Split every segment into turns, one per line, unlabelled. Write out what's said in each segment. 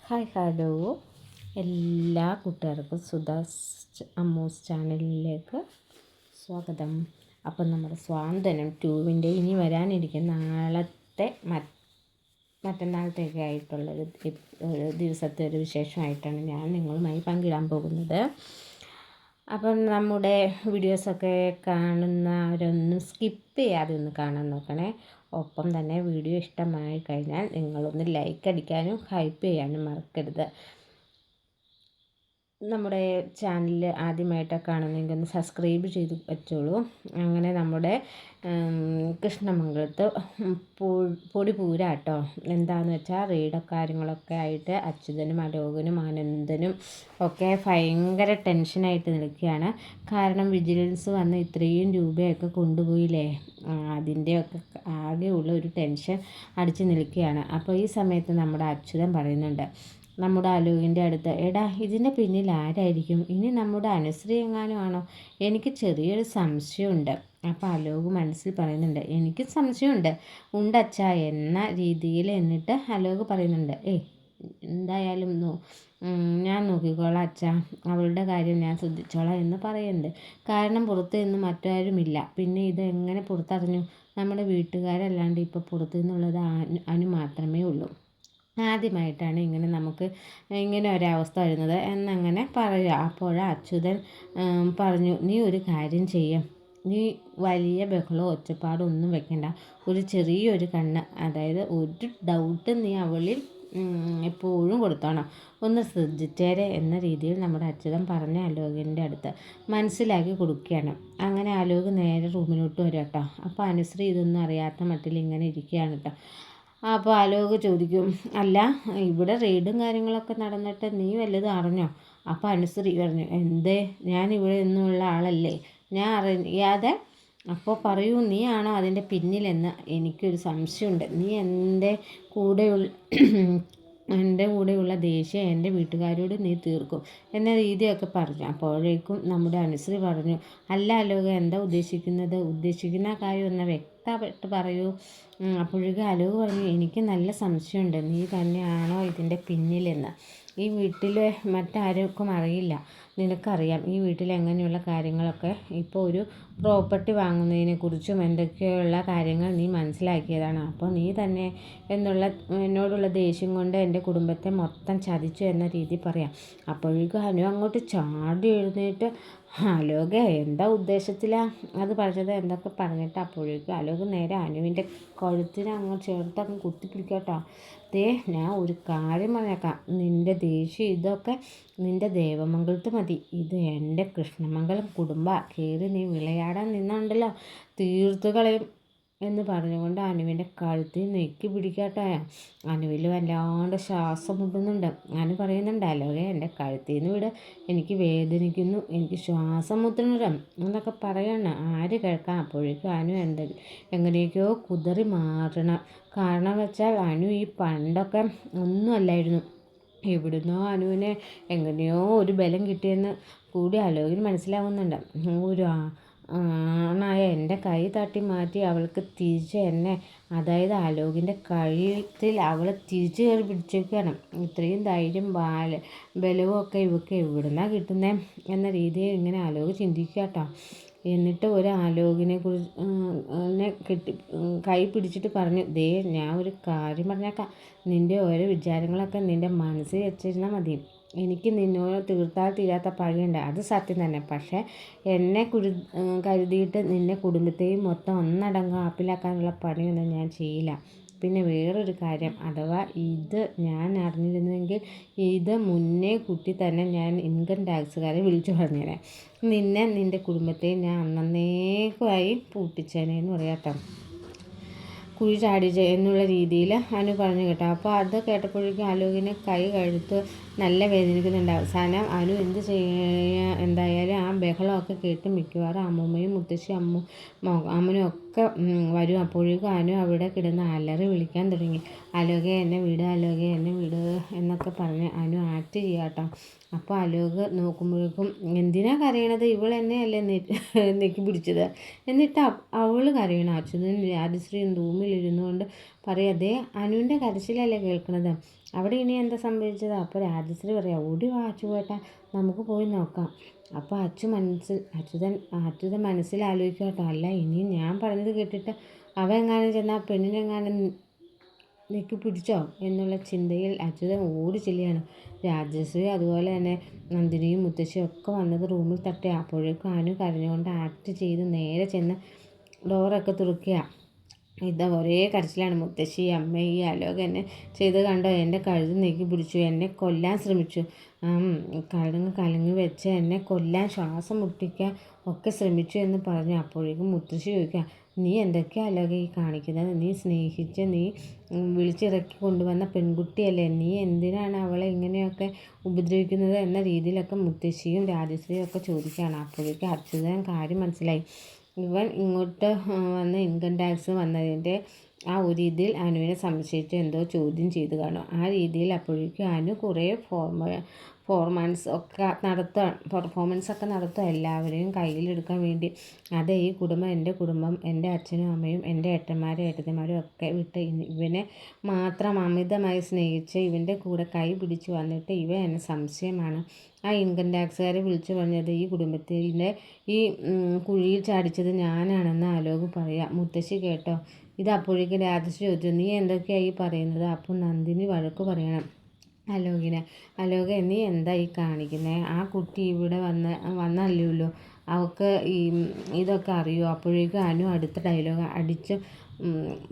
Hello എല്ലാ കൂട്ടുകാർക്കും സുധാസ് അമ്മൂസ് ചാനലിലേക്ക് സ്വാഗതം. അപ്പം നമ്മുടെ സ്വാന്തനം 2 ഇനി വരാനിരിക്കുന്ന നാളത്തെ മറ്റന്നാളത്തേക്ക് ആയിട്ടുള്ളൊരു ദിവസത്തെ ഒരു വിശേഷമായിട്ടാണ് ഞാൻ നിങ്ങളുമായി പങ്കിടാൻ പോകുന്നത്. അപ്പം നമ്മുടെ വീഡിയോസൊക്കെ കാണുന്നവരൊന്നും സ്കിപ്പ് ചെയ്യാതെ ഒന്ന് കാണാൻ നോക്കണേ. ഒപ്പം തന്നെ വീഡിയോ ഇഷ്ടമായി കഴിഞ്ഞാൽ നിങ്ങളൊന്ന് ലൈക്ക് അടിക്കാനും ഹൈപ്പ് ചെയ്യാനും മറക്കരുത്. നമ്മുടെ ചാനൽ ആദ്യമായിട്ടൊക്കെ കാണുന്നെങ്കിൽ ഒന്ന് സബ്സ്ക്രൈബ് ചെയ്ത് വെച്ചോളൂ. അങ്ങനെ നമ്മുടെ കൃഷ്ണമംഗലത്ത് പൊടിപൂരം കേട്ടോ. എന്താണെന്ന് വെച്ചാൽ കാര്യങ്ങളൊക്കെ ആയിട്ട് അച്യുതനും അലോകനും ആനന്ദനും ഒക്കെ ഭയങ്കര ടെൻഷനായിട്ട് നിൽക്കുകയാണ്. കാരണം വിജിലൻസ് വന്ന് ഇത്രയും രൂപയൊക്കെ കൊണ്ടുപോയില്ലേ, അതിൻ്റെയൊക്കെ ആകെയുള്ള ഒരു ടെൻഷൻ അടിച്ച് നിൽക്കുകയാണ്. അപ്പോൾ ഈ സമയത്ത് നമ്മുടെ അച്യുതൻ പറയുന്നുണ്ട് നമ്മുടെ അലോകിൻ്റെ അടുത്ത്, എടാ ഇതിൻ്റെ പിന്നിൽ ആരായിരിക്കും? ഇനി നമ്മുടെ അനുശ്രീ എങ്ങാനും ആണോ? എനിക്ക് ചെറിയൊരു സംശയമുണ്ട്. അപ്പോൾ അലോക് മനസ്സിൽ പറയുന്നുണ്ട്, എനിക്ക് സംശയമുണ്ട് ഉണ്ടച്ചാ എന്ന രീതിയിൽ. എന്നിട്ട് അലോക് പറയുന്നുണ്ട്, എന്തായാലും ഞാൻ നോക്കിക്കോളാം അച്ഛാ, അവളുടെ കാര്യം ഞാൻ ശ്രദ്ധിച്ചോളാം എന്ന് പറയുന്നുണ്ട്. കാരണം പുറത്ത് നിന്ന് മറ്റാരുമില്ല. പിന്നെ ഇത് എങ്ങനെ പുറത്തറിഞ്ഞു? നമ്മുടെ വീട്ടുകാരല്ലാണ്ട് ഇപ്പോൾ പുറത്തു നിന്നുള്ളത് അനു മാത്രമേ ഉള്ളൂ. ആദ്യമായിട്ടാണ് നമുക്ക് ഇങ്ങനെ ഒരവസ്ഥ വരുന്നത് എന്നങ്ങനെ പറയുക. അപ്പോൾ അച്യുതൻ പറഞ്ഞു, നീ ഒരു കാര്യം ചെയ്യും, നീ വലിയ ബഹളമോ ഒച്ചപ്പാടോ ഒന്നും വെക്കണ്ട. ഒരു ചെറിയൊരു കണ്ണ്, അതായത് ഒരു ഡൗട്ട് നീ അവളിൽ എപ്പോഴും കൊടുത്തോണം, ഒന്ന് ശ്രദ്ധിച്ചേരെ എന്ന രീതിയിൽ നമ്മുടെ അച്യുതൻ പറഞ്ഞ അലോകിൻ്റെ അടുത്ത് മനസ്സിലാക്കി കൊടുക്കുകയാണ്. അങ്ങനെ അലോക് നേരെ റൂമിലോട്ട് വരും കേട്ടോ. അപ്പോൾ അനുശ്രീ ഇതൊന്നും അറിയാത്ത മട്ടിൽ ഇങ്ങനെ ഇരിക്കുകയാണ് കേട്ടോ. അപ്പോൾ അലോക് ചോദിക്കും, അല്ല ഇവിടെ റെയ്ഡും കാര്യങ്ങളൊക്കെ നടന്നിട്ട് നീ വല്ലതും അറിഞ്ഞോ? അപ്പോൾ അനുശ്രീ പറഞ്ഞു, എന്തേ, ഞാൻ ഇവിടെ നിന്നുള്ള ആളല്ലേ, ഞാൻ അറിയാതെ. അപ്പോൾ പറയൂ, നീ ആണോ അതിൻ്റെ പിന്നിലെന്ന് എനിക്കൊരു സംശയമുണ്ട്. നീ എൻ്റെ കൂടെയുള്ള ദേഷ്യം എൻ്റെ വീട്ടുകാരോട് നീ തീർക്കും എന്ന രീതിയൊക്കെ പറഞ്ഞു. അപ്പോഴേക്കും നമ്മുടെ അനുശ്രീ പറഞ്ഞു, അല്ല അലോക്, എന്താ ഉദ്ദേശിക്കുന്ന കാര്യം ഒന്ന് വ്യക്തമായിട്ട് പറയൂ. അപ്പോഴേക്കും അലോക് പറഞ്ഞു, എനിക്ക് നല്ല സംശയമുണ്ട്, നീ തന്നെയാണോ ഇതിൻ്റെ പിന്നിലെന്ന്. ഈ വീട്ടിൽ മറ്റാർക്കും അറിയില്ല, നിനക്കറിയാം ഈ വീട്ടിൽ എങ്ങനെയുള്ള കാര്യങ്ങളൊക്കെ. ഇപ്പോൾ ഒരു പ്രോപ്പർട്ടി വാങ്ങുന്നതിനെക്കുറിച്ചും എന്തൊക്കെയുള്ള കാര്യങ്ങൾ നീ മനസ്സിലാക്കിയതാണ്. അപ്പോൾ നീ തന്നെ എന്നോടുള്ള ദേഷ്യം കൊണ്ട് എൻ്റെ കുടുംബത്തെ മൊത്തം ചതിച്ചു എന്ന രീതി പറയാം. അപ്പോഴേക്കും അനു അങ്ങോട്ട് ചാടി എഴുന്നേറ്റ്, അലോകെ എന്താ ഉദ്ദേശത്തിലാണ് അത് പറഞ്ഞത് എന്തൊക്കെ പറഞ്ഞിട്ട് അപ്പോഴേക്കും അലോക് നേരെ അനുവിൻ്റെ കഴുത്തിന് അങ്ങ് ചേർത്തങ്ങ് കുത്തിപ്പിടിക്കട്ടോ. ഞാൻ ഒരു കാര്യം പറഞ്ഞേക്കാം, നിൻ്റെ ദേഷ്യം ഇതൊക്കെ നിൻ്റെ ദേവമംഗലത്ത് മതി, ഇത് എൻ്റെ കൃഷ്ണമംഗലം കുടുംബ കയറി നീ വിളയാടാൻ നിന്നുണ്ടല്ലോ, തീർത്തു കളയും എന്ന് പറഞ്ഞുകൊണ്ട് അനുവിൻ്റെ കഴുത്തിൽ നെക്കി പിടിക്കട്ടെ. അനുവിൽ വല്ലാണ്ട് ശ്വാസം മുട്ടുന്നുണ്ട്. അനു പറയുന്നുണ്ട്, അലോകെ എൻ്റെ കഴുത്തിൽ നിന്ന് വിട്, എനിക്ക് വേദനിക്കുന്നു, എനിക്ക് ശ്വാസം മുട്ടുന്നുണ്ട് എന്നൊക്കെ പറയണം. ആര് കേൾക്കാം? അപ്പോഴേക്കും അനു എങ്ങനെയൊക്കെയോ കുതറി മാറണം. കാരണം വെച്ചാൽ അനു ഈ പണ്ടൊക്കെ ഒന്നുമല്ലായിരുന്നു. എവിടുന്നോ അനുവിനെ എങ്ങനെയോ ഒരു ബലം കിട്ടിയെന്ന് കൂടി അലോകിന് മനസ്സിലാവുന്നുണ്ട്. ഒരു ആണായ എൻ്റെ കൈ തട്ടി മാറ്റി അവൾക്ക് തിരിച്ച് എന്നെ, അതായത് അലോകിൻ്റെ കഴുത്തിൽ അവളെ തിരിച്ച് കയറി പിടിച്ചേക്കാണ്. ഇത്രയും ധൈര്യം ബലവും ഒക്കെ ഇവൾക്ക് എവിടുന്നാണ് കിട്ടുന്നത് എന്ന രീതിയിൽ ഇങ്ങനെ അലോക് ചിന്തിക്കുക കേട്ടോ. എന്നിട്ട് ഒരു ആലോകിനെ കൈ പിടിച്ചിട്ട് പറഞ്ഞു, ഞാൻ ഒരു കാര്യം പറഞ്ഞേക്കാം, നിൻ്റെ ഓരോ വിചാരങ്ങളൊക്കെ നിൻ്റെ മനസ്സിൽ വെച്ചിരുന്നാൽ മതി. എനിക്ക് നിന്നോട് തീർത്താൽ തീരാത്ത പഴിയുണ്ട്, അത് സത്യം തന്നെ. പക്ഷേ എന്നെ കരുതിയിട്ട് നിൻ്റെ കുടുംബത്തെയും മൊത്തം ഒന്നടങ്കം ആപ്പിലാക്കാനുള്ള പണിയൊന്നും ഞാൻ ചെയ്യില്ല. പിന്നെ വേറൊരു കാര്യം, അഥവാ ഇത് ഞാൻ അറിഞ്ഞിരുന്നെങ്കിൽ ഇത് മുന്നേ കൂട്ടി തന്നെ ഞാൻ ഇൻകം ടാക്സുകാരെ വിളിച്ചു പറഞ്ഞേനെ. നിൻ്റെ കുടുംബത്തെയും ഞാൻ അന്നേക്കുമായി പൂട്ടിച്ചേനേന്ന് പറയാട്ടോ, കുഴി ചാടിച്ച് എന്നുള്ള രീതിയിൽ അനു പറഞ്ഞു കേട്ടോ. അപ്പോൾ അത് കേട്ടപ്പോഴേക്കും അലോകിന് കൈ കഴുത്ത് നല്ല വേദനിക്കുന്നുണ്ട്. അവസാനം അനു എന്തായാലും ആ ബഹളമൊക്കെ കേട്ട് മിക്കവാറും അമ്മൂമ്മയും മുത്തശ്ശി അമ്മനും ഒക്കെ വരും. അപ്പോഴേക്കും അനു അവിടെ കിടന്ന് അലറി വിളിക്കാൻ തുടങ്ങി, അലോകെ എന്നെ വിട്, അലോകെ എന്നെ വിട് എന്നൊക്കെ പറഞ്ഞ് അനു ആക്ട് ചെയ്യാട്ടോ. അപ്പോൾ അലോക് നോക്കുമ്പോഴേക്കും, എന്തിനാ കരയണത്, ഇവളെന്നെയല്ലേ നെക്കി പിടിച്ചത്. എന്നിട്ട് അവൾ കരയണം. അച്യുതൻ രാജശ്രീ റൂമിലിരുന്നു കൊണ്ട് പറയാതെ, അനുവിൻ്റെ കരച്ചിലല്ലേ കേൾക്കണത്, അവിടെ ഇനി എന്താ സംഭവിച്ചത്? അപ്പോൾ രാജശ്രീ പറയാം, ഓടി വാ അച്ചുവേട്ടാ, നമുക്ക് പോയി നോക്കാം. അപ്പോൾ അച്യുതൻ മനസ്സിൽ ആലോചിക്കുക കേട്ടോ, അല്ല ഇനി ഞാൻ പറഞ്ഞത് കേട്ടിട്ട് അവ എങ്ങാനും ചെന്നാൽ പെണ്ണിനെങ്ങാനും നീക്കി പിടിച്ചോ എന്നുള്ള ചിന്തയിൽ അച്യുതൻ ഓടി ചെല്ലുകയാണ്. രാജശ്രീ അതുപോലെ തന്നെ നന്ദിനിയും മുത്തശ്ശിയും ഒക്കെ വന്നത് റൂമിൽ തട്ടി. അപ്പോഴേക്കും അനു കരഞ്ഞുകൊണ്ട് ആക്ട് ചെയ്ത് നേരെ ചെന്ന് ഡോറൊക്കെ തുറക്കുക. ഇതാ ഒരേ കരച്ചിലാണ്. മുത്തശ്ശി, അമ്മ, ഈ അലോക് എന്നെ ചെയ്ത് കണ്ടോ, എൻ്റെ കഴുത്ത് നീക്കി പിടിച്ചു, എന്നെ കൊല്ലാൻ ശ്രമിച്ചു, കലങ്ങി വെച്ച് എന്നെ കൊല്ലാൻ, ശ്വാസം മുട്ടിക്കാൻ ഒക്കെ ശ്രമിച്ചു എന്ന് പറഞ്ഞു. അപ്പോഴേക്കും മുത്തശ്ശി ചോദിക്കുക, നീ എന്തൊക്കെയാ അലോക് ഈ കാണിക്കുന്നത്? നീ സ്നേഹിച്ച് നീ വിളിച്ചിറക്കി കൊണ്ടുവന്ന പെൺകുട്ടിയല്ലേ, നീ എന്തിനാണ് അവളെ ഇങ്ങനെയൊക്കെ ഉപദ്രവിക്കുന്നത് എന്ന രീതിയിലൊക്കെ മുത്തശ്ശിയും രാജശ്രീയും ഒക്കെ ചോദിക്കുകയാണ്. അപ്പോഴേക്കും അച്യുതൻ കാര്യം മനസ്സിലായി. ഇവൻ ഇങ്ങോട്ട് വന്ന് ഇൻകം ടാക്സ് വന്നതിൻ്റെ ആ ഒരു രീതിയിൽ അനുവിനെ സംശയിച്ച് എന്തോ ചോദ്യം ചെയ്ത് കാണും. ആ രീതിയിൽ അപ്പോഴേക്കും അനു കുറേ പെർഫോമൻസ് ഒക്കെ നടത്തുക, എല്ലാവരെയും കയ്യിലെടുക്കാൻ വേണ്ടി. അതെ, ഈ കുടുംബം എൻ്റെ കുടുംബം, എൻ്റെ അച്ഛനും അമ്മയും എൻ്റെ ഏട്ടന്മാരും ഏട്ടത്തിമാരും ഒക്കെ വിട്ട് ഇവനെ മാത്രം അമിതമായി സ്നേഹിച്ച് ഇവൻ്റെ കൂടെ കൈ പിടിച്ച് വന്നിട്ട് ഇവൻ എന്നെ സംശയമാണ്. ആ ഇൻകം ടാക്സുകാരെ വിളിച്ചു പറഞ്ഞത് ഈ കുടുംബത്തിൻ്റെ ഈ കുഴിയിൽ ചാടിച്ചത് ഞാനാണെന്ന് അലോക് പറയാം. മുത്തശ്ശി കേട്ടോ ഇത്? അപ്പോഴേക്കും രാജശ്രീ ചോദിച്ചു, നീ എന്തൊക്കെയാണ് ഈ പറയുന്നത്? അപ്പോൾ നന്ദിനി വഴക്ക് പറയണം അലോകിനെ. അലോക, നീ എന്താ ഈ കാണിക്കുന്നത്? ആ കുട്ടി ഇവിടെ വന്നല്ലോ, അവൾക്ക് ഇതൊക്കെ അറിയുമോ? അപ്പോഴേക്കും അനു അടുത്ത ഡയലോഗ് അടിച്ച്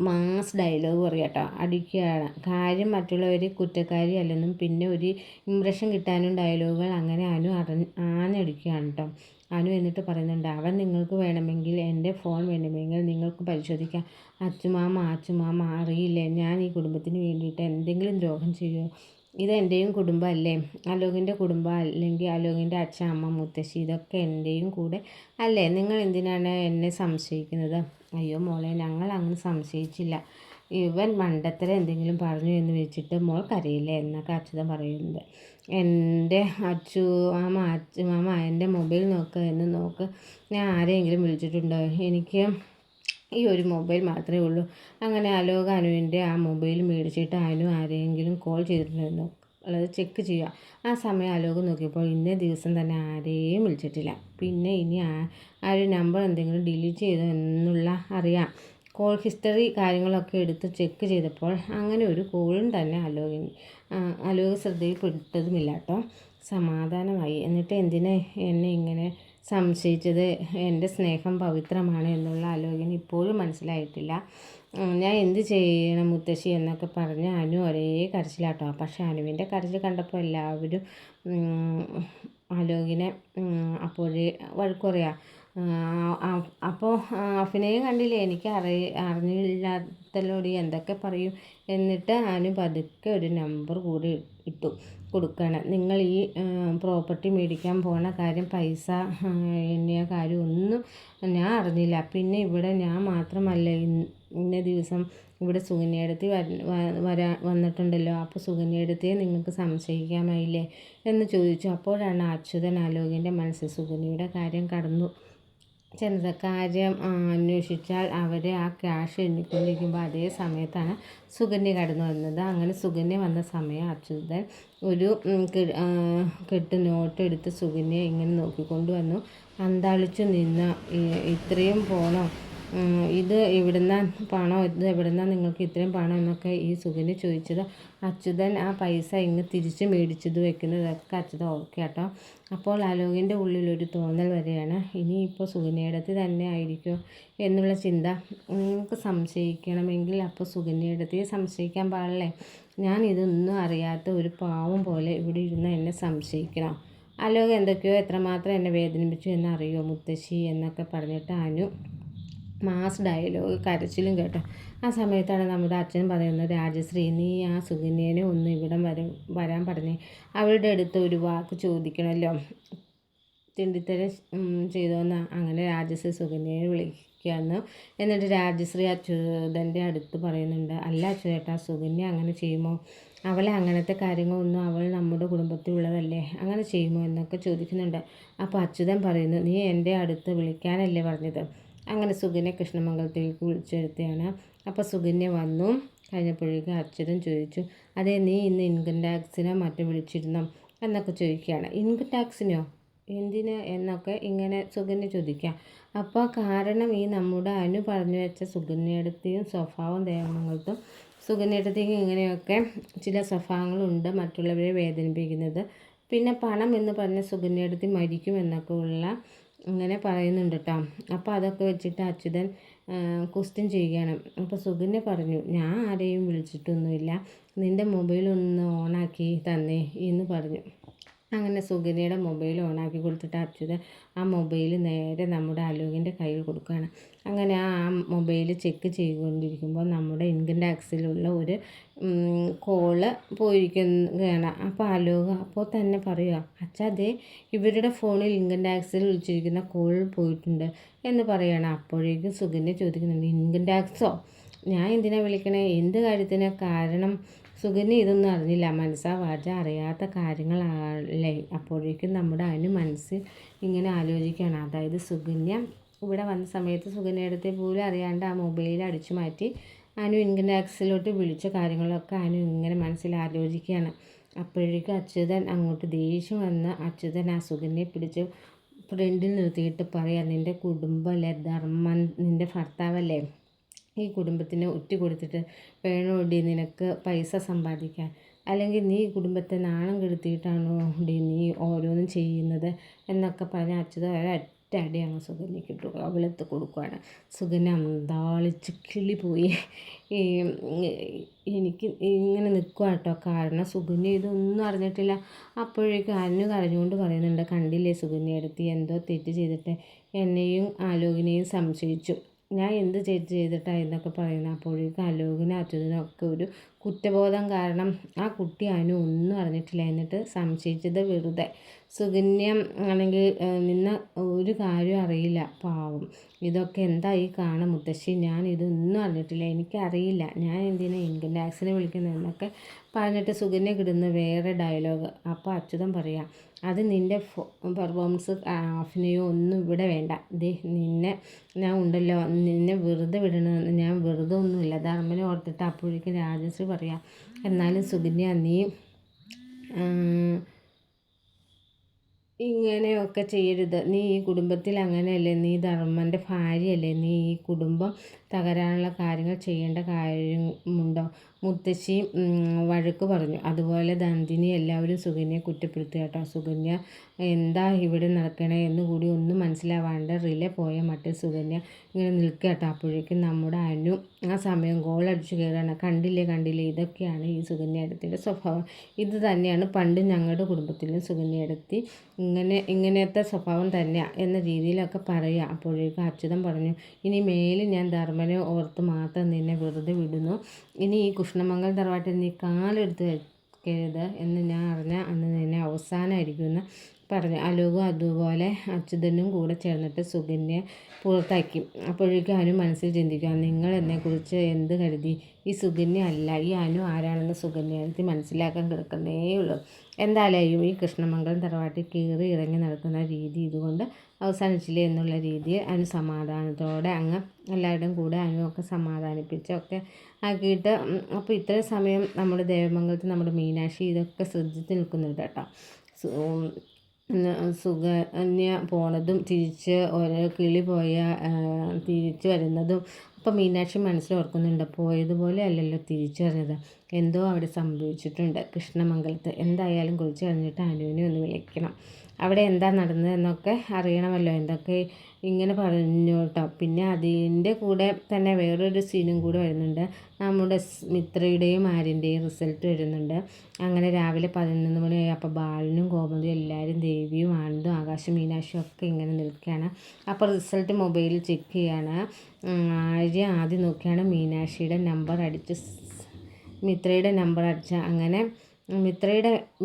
മാസ് ഡയലോഗ് പറയാട്ടോ, അടിക്കുകയാണ്. കാര്യം മറ്റുള്ളവർ കുറ്റക്കാരി അല്ലെന്നും പിന്നെ ഒരു ഇമ്പ്രഷൻ കിട്ടാനും ഡയലോഗുകൾ അങ്ങനെ അനു ആഞ്ഞടിക്കുകയാണ് കേട്ടോ. അനു എന്നിട്ട് പറയുന്നുണ്ട്, അവൻ നിങ്ങൾക്ക് വേണമെങ്കിൽ എൻ്റെ ഫോൺ വേണമെങ്കിൽ നിങ്ങൾക്ക് പരിശോധിക്കാം. അച്ചുമാമ അറിയില്ലേ ഞാൻ ഈ കുടുംബത്തിന് വേണ്ടിയിട്ട് എന്തെങ്കിലും ദ്രോഹം ചെയ്യുമോ? ഇത് എൻ്റെയും കുടുംബം അല്ലേ? അലോകിൻ്റെ കുടുംബം അല്ലെങ്കിൽ അലോകിൻ്റെ അച്ഛൻ, അമ്മ, മുത്തശ്ശി ഇതൊക്കെ എൻ്റെയും കൂടെ അല്ലേ? നിങ്ങൾ എന്തിനാണ് എന്നെ സംശയിക്കുന്നത്? അയ്യോ മോളെ, ഞങ്ങൾ അങ്ങനെ സംശയിച്ചില്ല, ഇവൻ മണ്ടത്തരം എന്തെങ്കിലും പറഞ്ഞു എന്ന് വെച്ചിട്ട് മോൾ കരയില്ലേ എന്നൊക്കെ അച്യുതൻ പറയുന്നുണ്ട്. എൻ്റെ അച്ചുമാമ എൻ്റെ മൊബൈൽ നോക്ക്, ഞാൻ ആരെയെങ്കിലും വിളിച്ചിട്ടുണ്ടോ? എനിക്ക് ഈ ഒരു മൊബൈൽ മാത്രമേ ഉള്ളൂ. അങ്ങനെ അലോക് അനുവിൻ്റെ ആ മൊബൈൽ മേടിച്ചിട്ട് അനു ആരെയെങ്കിലും കോൾ ചെയ്തിട്ടുണ്ടായിരുന്നു ഉള്ളത് ചെക്ക് ചെയ്യുക. ആ സമയം അലോക് നോക്കിയപ്പോൾ ഇന്നേ ദിവസം തന്നെ ആരെയും വിളിച്ചിട്ടില്ല. പിന്നെ ഇനി ആ ഒരു നമ്പർ എന്തെങ്കിലും ഡിലീറ്റ് ചെയ്തോ എന്നുള്ള അറിയാം. കോൾ ഹിസ്റ്ററി കാര്യങ്ങളൊക്കെ എടുത്ത് ചെക്ക് ചെയ്തപ്പോൾ അങ്ങനെ ഒരു കോളും തന്നെ അലോക് ശ്രദ്ധയിൽപ്പെട്ടതുമില്ല കേട്ടോ. സമാധാനമായി. എന്നിട്ട് എന്തിനാ എന്നെ ഇങ്ങനെ സംശയിച്ചത്? എൻ്റെ സ്നേഹം പവിത്രമാണ് എന്നുള്ള അലോകിന് ഇപ്പോഴും മനസ്സിലായിട്ടില്ല. ഞാൻ എന്ത് ചെയ്യണം മുത്തശ്ശി എന്നൊക്കെ പറഞ്ഞ് അനു ഒരേ കരച്ചിലാട്ടോ. പക്ഷെ അനുവിൻ്റെ കരച്ചിൽ കണ്ടപ്പോൾ എല്ലാവരും അലോകിനെ അപ്പോഴേ വഴക്ക് പറയാം. അപ്പോൾ അഭിനയം കണ്ടില്ലേ, എനിക്ക് അറിഞ്ഞില്ലാത്തല്ലോടി എന്തൊക്കെ പറയും. എന്നിട്ട് അനു പതുക്കെ ഒരു നമ്പർ കൂടി കൊടുക്കുകയാണ്. നിങ്ങൾ ഈ പ്രോപ്പർട്ടി മേടിക്കാൻ പോണ കാര്യം, പൈസ എണ്ണിയ കാര്യം ഒന്നും ഞാൻ അറിഞ്ഞില്ല. പിന്നെ ഇവിടെ ഞാൻ മാത്രമല്ല, ഇന്ന ദിവസം ഇവിടെ സുകന്യയെടുത്തി വന്നിട്ടുണ്ടല്ലോ, അപ്പോൾ സുകന്യയെടുത്തിയെ നിങ്ങൾക്ക് സംശയിക്കാമായില്ലേ എന്ന് ചോദിച്ചു. അപ്പോഴാണ് അച്യുതൻ അലോകിൻ്റെ മനസ്സിൽ സുകന്യയുടെ കാര്യം കടന്നു ചെന്നത്. കാര്യം അന്വേഷിച്ചാൽ അവരെ ആ ക്യാഷ് എണ്ണിക്കൊണ്ടിരിക്കുമ്പോൾ അതേ സമയത്താണ് സുകന്യ കടന്നു വന്നത്. അങ്ങനെ സുകന്യ വന്ന സമയം അച്യുതൻ ഒരു കെട്ട് നോട്ട് എടുത്ത് സുകന്യയെ ഇങ്ങനെ നോക്കിക്കൊണ്ട് വന്നു. അന്താളിച്ചു നിന്ന്, ഇത്രയും പോണോ, ഇത് എവിടുന്നാ പണം, ഇത് എവിടുന്നാ നിങ്ങൾക്ക് ഇത്രയും പണം എന്നൊക്കെ ഈ സുകന്യ ചോദിച്ചത്. അച്യുതൻ ആ പൈസ ഇങ്ങ് തിരിച്ച് മേടിച്ചത് വെക്കുന്നതൊക്കെ അച്യുതൻ ഓർക്കുക കേട്ടോ. അപ്പോൾ അലോകിൻ്റെ ഉള്ളിലൊരു തോന്നൽ വരെയാണ്, ഇനിയിപ്പോൾ സുകന്യയിടത്ത് തന്നെ ആയിരിക്കുമോ എന്നുള്ള ചിന്ത. നിങ്ങൾക്ക് സംശയിക്കണമെങ്കിൽ അപ്പോൾ സുകന്യയിടത്തെ സംശയിക്കാൻ പാടില്ലേ? ഞാൻ ഇതൊന്നും അറിയാത്ത ഒരു പാവം പോലെ ഇവിടെ ഇരുന്ന് എന്നെ സംശയിക്കണം. അലോക് എന്തൊക്കെയോ എത്രമാത്രം എന്നെ വേദനിപ്പിച്ചു എന്നറിയോ മുത്തശ്ശി എന്നൊക്കെ പറഞ്ഞിട്ട് അനു മാസ് ഡയലോഗ് കരച്ചിലും കേട്ടോ. ആ സമയത്താണ് നമ്മുടെ അച്ഛൻ പറയുന്നത്, രാജശ്രീ നീ ആ സുകന്യനെ ഒന്ന് ഇവിടം വരാൻ പറഞ്ഞേ, അവളുടെ അടുത്ത് ഒരു വാക്ക് ചോദിക്കണമല്ലോ, തിണ്ടിത്തരം ചെയ്തോന്ന്. അങ്ങനെ രാജശ്രീ സുകന്യയെ വിളിക്കുന്നു. എന്നിട്ട് രാജശ്രീ അച്യുതൻ്റെ അടുത്ത് പറയുന്നുണ്ട്, അല്ല അച്യുതേട്ടാ, സുകന്യ അങ്ങനെ ചെയ്യുമോ? അവളെ അങ്ങനത്തെ കാര്യങ്ങളൊന്നും, അവൾ നമ്മുടെ കുടുംബത്തിലുള്ളതല്ലേ, അങ്ങനെ ചെയ്യുമോ എന്നൊക്കെ ചോദിക്കുന്നുണ്ട്. അപ്പോൾ അച്യുതൻ പറയുന്നു, നീ എൻ്റെ അടുത്ത് വിളിക്കാനല്ലേ പറഞ്ഞത്? അങ്ങനെ സുകന്യ കൃഷ്ണമംഗലത്തേക്ക് വിളിച്ചെടുത്തതാണ്. അപ്പോൾ സുകന്യ വന്നു കഴിഞ്ഞപ്പോഴേക്കും അച്യുതൻ ചോദിച്ചു, അതെ, നീ ഇന്ന് ഇൻകം ടാക്സിനോ മറ്റോ വിളിച്ചിരുന്നോ എന്നൊക്കെ ചോദിക്കുകയാണ്. ഇൻകം ടാക്സിനോ? എന്തിന് എന്നൊക്കെ ഇങ്ങനെ സുകന്യ ചോദിക്കാം. അപ്പോൾ കാരണം ഈ നമ്മുടെ അനു പറഞ്ഞു വെച്ച സുകന്യയുടെയും സ്വഭാവം ദേവമംഗലത്തും സുകന്യയുടെയും ഇങ്ങനെയൊക്കെ ചില സ്വഭാവങ്ങളുണ്ട്, മറ്റുള്ളവരെ വേദനിപ്പിക്കുന്നത്. പിന്നെ പണം എന്ന് പറഞ്ഞ സുകന്യയുടെ മരിക്കും എന്നൊക്കെ ഉള്ള ഇങ്ങനെ പറയുന്നുണ്ട് കേട്ടോ. അപ്പോൾ അതൊക്കെ വെച്ചിട്ട് അച്യുതൻ ക്വസ്റ്റ്യൻ ചെയ്യുകയാണ്. അപ്പോൾ സുകന്യ പറഞ്ഞു, ഞാൻ ആരെയും വിളിച്ചിട്ടൊന്നുമില്ല, നിൻ്റെ മൊബൈലൊന്ന് ഓണാക്കി തന്നേ എന്ന് പറഞ്ഞു. അങ്ങനെ സുകന്യയുടെ മൊബൈൽ ഓണാക്കി കൊടുത്തിട്ട് അച്യുതൻ ആ മൊബൈൽ നേരെ നമ്മുടെ അലോകിൻ്റെ കയ്യിൽ കൊടുക്കുകയാണ്. അങ്ങനെ ആ മൊബൈൽ ചെക്ക് ചെയ്തുകൊണ്ടിരിക്കുമ്പോൾ നമ്മുടെ ഇൻകം ടാക്സിലുള്ള ഒരു കോള് പോയിരിക്കുകയാണ്. അപ്പോൾ അലോക് അപ്പോൾ തന്നെ പറയുക, അച്ഛാ അതെ, ഇവരുടെ ഫോണിൽ ഇൻകം ടാക്സിൽ വിളിച്ചിരിക്കുന്ന കോൾ പോയിട്ടുണ്ട് എന്ന് പറയുകയാണ്. അപ്പോഴേക്കും സുകന്യ ചോദിക്കുന്നുണ്ട്, ഇൻകം ടാക്സോ? ഞാൻ എന്തിനാണ് വിളിക്കണേ, എന്ത് കാര്യത്തിന്? കാരണം സുകന്യ ഇതൊന്നും അറിഞ്ഞില്ല, മനസ്സാ വാച അറിയാത്ത കാര്യങ്ങളല്ലേ. അപ്പോഴേക്കും നമ്മുടെ അനു മനസ്സിൽ ഇങ്ങനെ ആലോചിക്കുകയാണ്. അതായത് സുകന്യ ഇവിടെ വന്ന സമയത്ത് സുകന്യയുടെ പോലും അറിയാണ്ട് ആ മൊബൈൽ അടിച്ചു മാറ്റി അനു ഇൻകം ടാക്സിലോട്ട് വിളിച്ച കാര്യങ്ങളൊക്കെ അനു ഇങ്ങനെ മനസ്സിൽ ആലോചിക്കുകയാണ്. അപ്പോഴേക്കും അച്യുതൻ അങ്ങോട്ട് ദേഷ്യം വന്ന് അച്യുതൻ ആ സുകന്യയെ പിടിച്ച് ഫ്രണ്ടിൽ നിർത്തിയിട്ട് പറയാം, നിൻ്റെ കുടുംബമല്ലേ, ധർമ്മൻ നിൻ്റെ ഭർത്താവല്ലേ, ഈ കുടുംബത്തിന് ഒറ്റ കൊടുത്തിട്ട് വേണോടി നിനക്ക് പൈസ സമ്പാദിക്കാൻ? അല്ലെങ്കിൽ നീ കുടുംബത്തെ നാണം കെടുത്തിയിട്ടാണോ നീ ഓരോന്നും ചെയ്യുന്നത് എന്നൊക്കെ പറഞ്ഞ് അച്യുതൻ ഒരൊറ്റ അടിയാണ് സുകന്യക്ക് ഇട്ടു കവിളത്ത് കൊടുക്കുകയാണ്. സുകന്യ അന്താളിച്ച് കിളി പോയി എനിക്ക് ഇങ്ങനെ നിൽക്കുക കേട്ടോ. കാരണം സുകന്യ ഇതൊന്നും അറിഞ്ഞിട്ടില്ല. അപ്പോഴേക്കും അനു കരഞ്ഞുകൊണ്ട് പറയുന്നുണ്ട്, കണ്ടില്ലേ സുകന്യയെടുത്ത് എന്തോ തെറ്റ് ചെയ്തിട്ട് എന്നെയും ആലോകിനെയും സംശയിച്ചു, ഞാൻ എന്ത് ചെയ്തിട്ടാണ് എന്നൊക്കെ പറയുന്നത്. അപ്പോഴേക്കും അലോകിനും അച്യുതനൊക്കെ ഒരു കുറ്റബോധം. കാരണം ആ കുട്ടി അനു ഒന്നും അറിഞ്ഞിട്ടില്ല, എന്നിട്ട് സംശയിച്ചത് വെറുതെ. സുകന്യ ആണെങ്കിൽ നിന്ന ഒരു കാര്യം അറിയില്ല, പാവം. ഇതൊക്കെ എന്തായി കാണും മുത്തശ്ശി, ഞാൻ ഇതൊന്നും അറിഞ്ഞിട്ടില്ല, എനിക്കറിയില്ല, ഞാൻ എന്തിനാണ് ഇൻകം ടാക്സിനെ വിളിക്കുന്നതെന്നൊക്കെ പറഞ്ഞിട്ട് സുകന്യ കിടുന്ന വേറെ ഡയലോഗ്. അപ്പോൾ അച്യുതൻ പറയാം, അത് നിൻ്റെ പെർഫോമൻസ് അഭിനയോ ഒന്നും ഇവിടെ വേണ്ട. നിന്നെ ഞാൻ ഉണ്ടല്ലോ, നിന്നെ വെറുതെ വിടണമെന്ന് ഞാൻ വെറുതെ ഒന്നുമില്ല, ധർമ്മനെ ഓർത്തിട്ട്. അപ്പോഴേക്കും രാജശ്രീ പറയാം, എന്നാലും സുകന്യ നീ ഇങ്ങനെയൊക്കെ ചെയ്യരുത്, നീ ഈ കുടുംബത്തിൽ അങ്ങനെയല്ലേ, നീ ധർമ്മൻ്റെ ഭാര്യയല്ലേ, നീ ഈ കുടുംബം തകരാനുള്ള കാര്യങ്ങൾ ചെയ്യേണ്ട കാര്യമുണ്ടോ? മുത്തശ്ശി വഴക്ക് പറഞ്ഞു. അതുപോലെ നന്ദിനി എല്ലാവരും സുകന്യയെ കുറ്റപ്പെടുത്തുക കേട്ടോ. സുകന്യ എന്താ ഇവിടെ നടക്കണേ എന്ന് കൂടി ഒന്നും മനസ്സിലാവാണ്ട് റിലേ പോയ മട്ടിൽ സുകന്യ ഇങ്ങനെ നിൽക്കുക കേട്ടോ. അപ്പോഴേക്കും നമ്മുടെ അനു ആ സമയം ഗോളടിച്ച് കയറാണ്. കണ്ടില്ലേ, ഇതൊക്കെയാണ് ഈ സുകന്യയുടെ സ്വഭാവം. ഇത് തന്നെയാണ് പണ്ട് ഞങ്ങളുടെ കുടുംബത്തിലും സുകന്യയുടെ ഇങ്ങനത്തെ സ്വഭാവം തന്നെയാണ് എന്ന രീതിയിലൊക്കെ പറയുക. അപ്പോഴേക്കും അച്യുതൻ പറഞ്ഞു, ഇനി മേലിൽ ഞാൻ ധർമ്മനെ ഓർത്ത് മാത്രം നിന്നെ വെറുതെ വിടുന്നു, ഇനി ഈ കൃഷ്ണമംഗലം തറവാട്ടിൽ നീ കാലെടുത്ത് വെക്കരുത് എന്ന് ഞാൻ അറിഞ്ഞ അന്ന് നിന്നെ അവസാനമായിരിക്കുമെന്ന് പറഞ്ഞു. അലോകും അതുപോലെ അച്യുതനും കൂടെ ചേർന്നിട്ട് സുകന്യെ പുറത്താക്കി. അപ്പോഴേക്കും അനു മനസ്സിൽ ചിന്തിക്കുക, നിങ്ങൾ എന്നെക്കുറിച്ച് എന്ത് കരുതി? ഈ സുകന്യ അല്ല, ഈ അനു ആരാണെന്ന് സുകന്യക്ക് മനസ്സിലാക്കാൻ കിടക്കുന്നേ ഉള്ളൂ. എന്തായാലും ഈ കൃഷ്ണമംഗലം തറവാട്ടിൽ കയറി ഇറങ്ങി നടക്കുന്ന രീതി ഇതുകൊണ്ട് അവസാനിച്ചില്ലേ എന്നുള്ള രീതിയിൽ അനു സമാധാനത്തോടെ അങ്ങ് എല്ലാവരുടെയും കൂടെ അനുവൊക്കെ സമാധാനിപ്പിച്ചൊക്കെ ആക്കിയിട്ട്. അപ്പോൾ ഇത്രയും സമയം നമ്മുടെ ദേവമംഗലത്ത് നമ്മുടെ മീനാക്ഷി ഇതൊക്കെ ശ്രദ്ധിച്ച് നിൽക്കുന്നുണ്ട് കേട്ടോ. സുകന്യ പോണതും തിരിച്ച് ഓരോ കിളി പോയ തിരിച്ച് വരുന്നതും. അപ്പോൾ മീനാക്ഷി മനസ്സിൽ ഓർക്കുന്നുണ്ട്, പോയതുപോലെ അല്ലല്ലോ തിരിച്ചു വരുന്നത്, എന്തോ അവിടെ സംഭവിച്ചിട്ടുണ്ട് കൃഷ്ണമംഗലത്ത്. എന്തായാലും കുറിച്ച് കഴിഞ്ഞിട്ട് അനുവിനെ ഒന്ന് വിളിക്കണം, അവിടെ എന്താ നടന്നതെന്നൊക്കെ അറിയണമല്ലോ. എന്തൊക്കെ ഇങ്ങനെ പറഞ്ഞു കേട്ടോ. പിന്നെ അതിൻ്റെ കൂടെ തന്നെ വേറൊരു സീനും കൂടെ വരുന്നുണ്ട്. നമ്മുടെ മിത്രയുടെയും ആര്യൻ്റെയും റിസൾട്ട് വരുന്നുണ്ട്. അങ്ങനെ രാവിലെ 11 മണിയായി. അപ്പോൾ ബാലനും ഗോമതിയും എല്ലാവരും ദേവിയും ആനന്ദും ആകാശം മീനാക്ഷിയും ഒക്കെ ഇങ്ങനെ നിൽക്കുകയാണ്. അപ്പോൾ റിസൾട്ട് മൊബൈലിൽ ചെക്ക് ചെയ്യാണ്. ആര്യ ആദ്യം നോക്കിയാണ് മീനാക്ഷിയുടെ നമ്പർ അടിച്ച് മിത്രയുടെ നമ്പർ അടിച്ച. അങ്ങനെ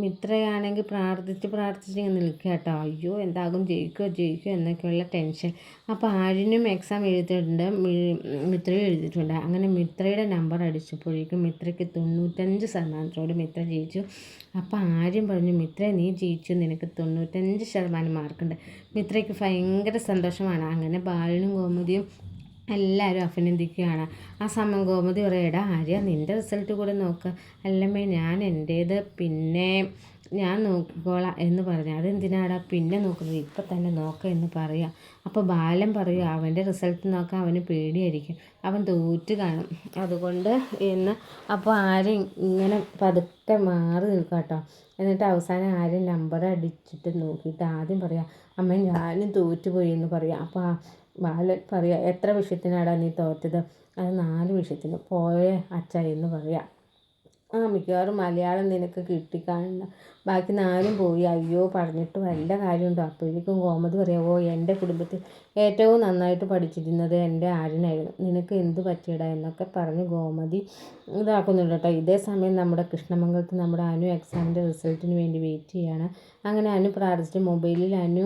മിത്രയാണെങ്കിൽ പ്രാർത്ഥിച്ച് ഇങ്ങനെ നിൽക്കുക കേട്ടോ. അയ്യോ എന്താകും, ജയിക്കുമോ എന്നൊക്കെയുള്ള ടെൻഷൻ. അപ്പോൾ ആര്യനും എക്സാം എഴുതിയിട്ടുണ്ട്, മിത്രയും എഴുതിയിട്ടുണ്ട്. അങ്ങനെ മിത്രയുടെ നമ്പർ അടിച്ചപ്പോഴേക്കും മിത്രയ്ക്ക് 95% മിത്ര ജയിച്ചു. അപ്പോൾ ആര്യം പറഞ്ഞു, മിത്ര നീ ജയിച്ചു, നിനക്ക് 95% മാർക്കുണ്ട്. മിത്രയ്ക്ക് ഭയങ്കര സന്തോഷമാണ്. അങ്ങനെ ബാലനും ഗോമതിയും എല്ലാവരും അഭിനന്ദിക്കുകയാണ്. ആ സമയം ഗോമതി പറയും, എടാ ആര്യ നിൻ്റെ റിസൾട്ട് കൂടെ നോക്കുക. അല്ലമ്മേ ഞാൻ എൻ്റേത് പിന്നെ ഞാൻ നോക്കിക്കോളാം എന്ന് പറഞ്ഞു. അതെന്തിനാടാ പിന്നെ നോക്കുന്നത്, ഇപ്പം തന്നെ നോക്കാം എന്ന് പറയുക. അപ്പോൾ ബാലൻ പറയുക അവൻ്റെ റിസൾട്ട് നോക്കാൻ അവന് പേടിയായിരിക്കും, അവൻ തോറ്റ് കാണും, അതുകൊണ്ട് എന്ന്. അപ്പോൾ ആരും ഇങ്ങനെ പതുക്കെ മാറി നിൽക്കുക കേട്ടോ. എന്നിട്ട് അവസാനം ആരും നമ്പർ അടിച്ചിട്ട് നോക്കിയിട്ട് ആദ്യം പറയാം, അമ്മ ഞാനും തോറ്റുപോയി എന്ന് പറയാം. അപ്പോൾ ബാലൻ പറയുക, എത്ര വിഷയത്തിനാടാ നീ തോറ്റത്? അത് 4 വിഷയത്തിന്. പോയേ അച്ഛ എന്ന് പറയാം. മിക്കവാറും മലയാളം നിനക്ക് കിട്ടിക്കാണുന്ന, ബാക്കി 4 പോയി. അയ്യോ പറഞ്ഞിട്ട് വല്ല കാര്യമുണ്ടോ? അപ്പോഴേക്കും ഗോമതി പറയാം, ഓ എൻ്റെ കുടുംബത്തിൽ ഏറ്റവും നന്നായിട്ട് പഠിച്ചിരുന്നത് എൻ്റെ ആര്യനായിരുന്നു, നിനക്ക് എന്ത് പറ്റിയടാ എന്നൊക്കെ പറഞ്ഞ് ഗോമതി ഇതാക്കുന്നുണ്ട് കേട്ടോ. ഇതേ സമയം നമ്മുടെ കൃഷ്ണമംഗലത്ത് നമ്മുടെ അനു എക്സാമിൻ്റെ റിസൾട്ടിന് വേണ്ടി വെയിറ്റ് ചെയ്യാണ്. അങ്ങനെ അനു പ്രാർത്ഥിച്ചിട്ട് മൊബൈലിൽ അനു